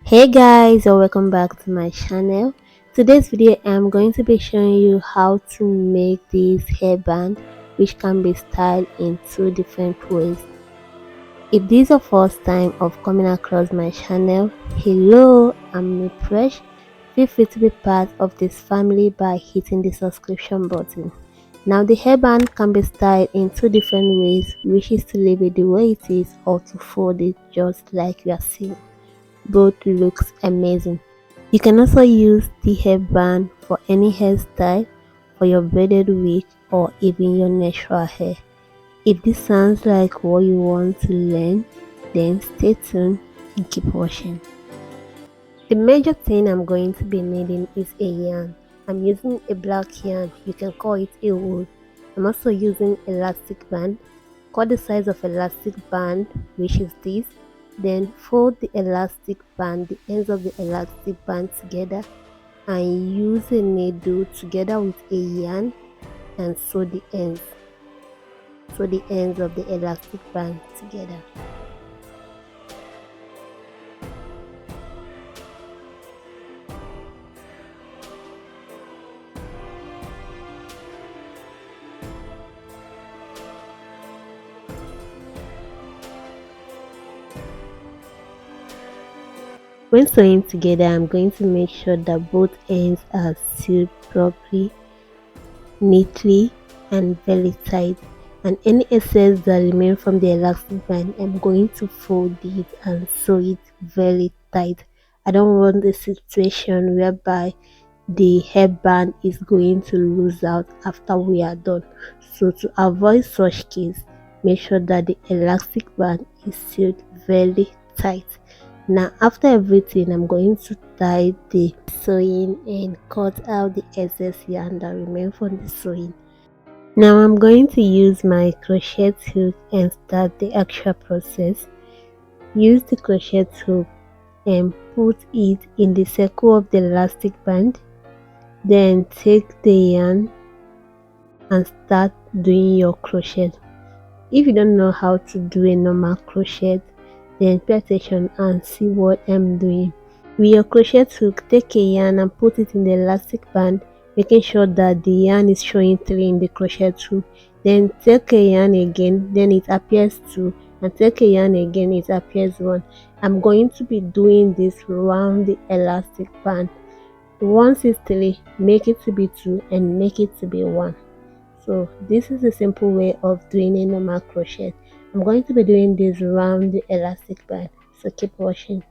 Hey guys, and welcome back to my channel. Today's video I'm going to be showing you how to make this hairband, which can be styled in two different ways. If this is your first time of coming across my channel, hello, I'm Fresh. Feel free to be part of this family by hitting the subscription button. Now the hairband can be styled in two different ways, which is to leave it the way it is or to fold it just like you are seeing. Both looks amazing. You can also use the hairband for any hairstyle, for your braided wig, or even your natural hair. If this sounds like what you want to learn, then stay tuned and keep watching. The major thing I'm going to be needing is a yarn. I'm using a black yarn, you can call it a wool. I'm also using elastic band. Cut the size of elastic band, which is this, then fold the elastic band, the ends of the elastic band together, and use a needle together with a yarn and sew the ends of the elastic band together. When sewing together, I'm going to make sure that both ends are sewed properly, neatly and very tight, and any excess that remains from the elastic band, I'm going to fold it and sew it very tight. I don't want a situation whereby the hairband is going to lose out after we are done. So to avoid such case, make sure that the elastic band is sealed very tight. Now after everything, I'm going to tie the sewing and cut out the excess yarn that remains from the sewing. Now I'm going to use my crochet hook and start the actual process. Use the crochet hook and put it in the circle of the elastic band. Then take the yarn and start doing your crochet. If you don't know how to do a normal crochet, then pay attention and see what I'm doing. With your crochet hook, take a yarn and put it in the elastic band, making sure that the yarn is showing 3 in the crochet hook. Then take a yarn again, then it appears 2, and take a yarn again, it appears 1. I'm going to be doing this around the elastic band. Once it's 3, make it to be 2 and make it to be 1. So this is a simple way of doing a normal crochet. I'm going to be doing this around the elastic band, so keep watching.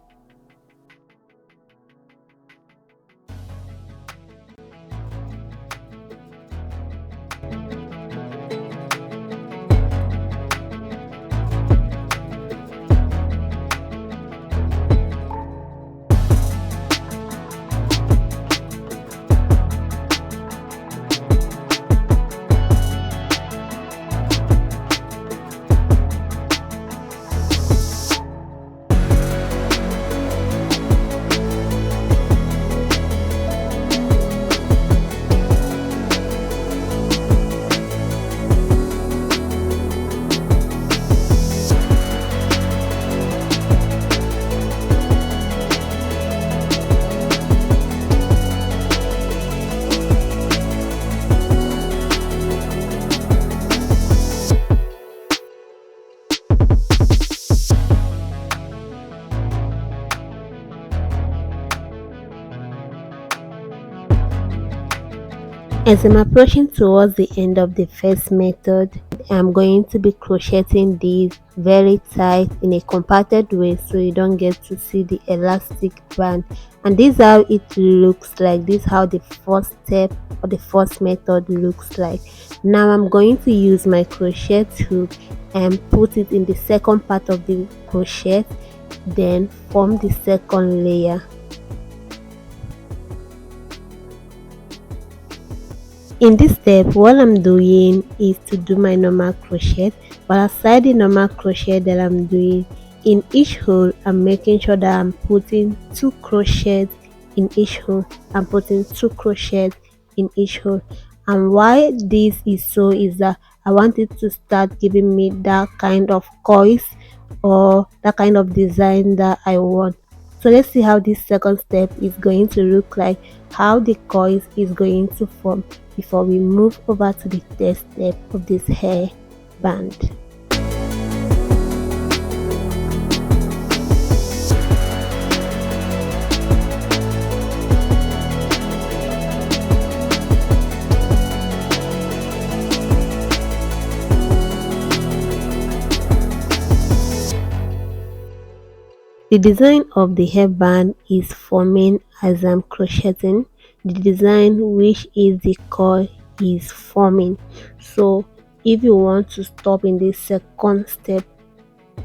As I'm approaching towards the end of the first method, I'm going to be crocheting these very tight in a compacted way so you don't get to see the elastic band. And this is how it looks like. This is how the first step or the first method looks like. Now I'm going to use my crochet hook and put it in the second part of the crochet, then form the second layer. In this step, what I'm doing is to do my normal crochet, but aside the normal crochet that I'm doing, in each hole I'm making sure that I'm putting 2 crochets in each hole. I'm putting 2 crochets in each hole, and why this is so is that I want it to start giving me that kind of coils or that kind of design that I want. So let's see how this second step is going to look like, how the coils is going to form before we move over to the third step of this hair band. The design of the hairband is forming as I'm crocheting. The design, which is the coil, is forming. So if you want to stop in this second step,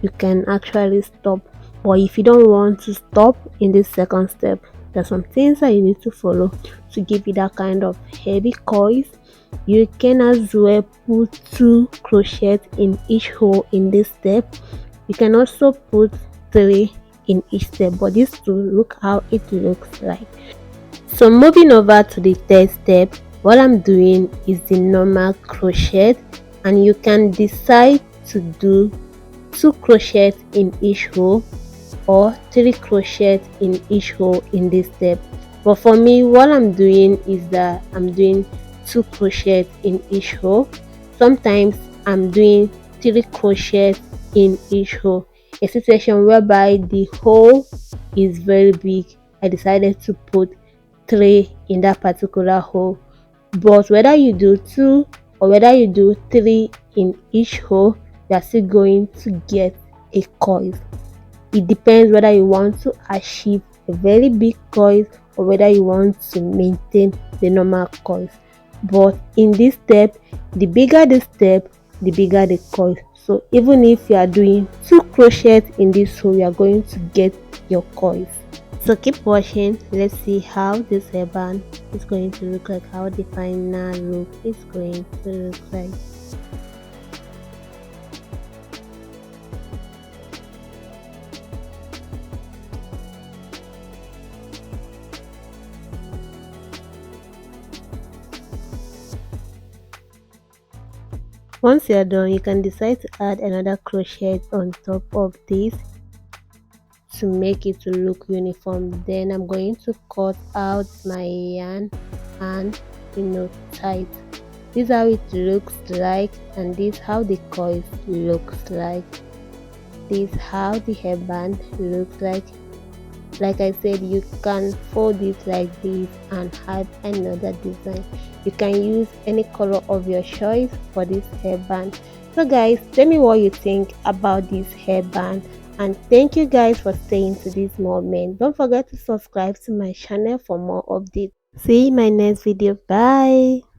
you can actually stop. But if you don't want to stop in this second step, there's some things that you need to follow to give you that kind of heavy coils. You can as well put 2 crochets in each hole in this step. You can also put 3 in each step, but this to look how it looks like. So moving over to the third step, what I'm doing is the normal crochet, and you can decide to do 2 crochets in each hole or 3 crochets in each hole in this step. But for me, what I'm doing is that I'm doing 2 crochets in each hole. Sometimes I'm doing 3 crochets in each hole. A situation whereby the hole is very big, I decided to put 3 in that particular hole. But whether you do 2 or whether you do 3 in each hole, you are still going to get a coil. It depends whether you want to achieve a very big coil or whether you want to maintain the normal coils. But in this step, the bigger the step, the bigger the coil. So even if you are doing 2 crochets in this hole, you are going to get your coils. So keep watching. Let's see how this hairband is going to look like, how the final look is going to look like. Once you're done, you can decide to add another crochet on top of this to make it to look uniform. Then I'm going to cut out my yarn and tie it. This is how it looks like, and this is how the coil looks like. This is how the hairband looks like. Like I said, you can fold it like this and add another design. You can use any color of your choice for this hairband. So guys, tell me what you think about this hairband, and thank you guys for staying to this moment. Don't forget to subscribe to my channel for more updates. See you in my next video. Bye.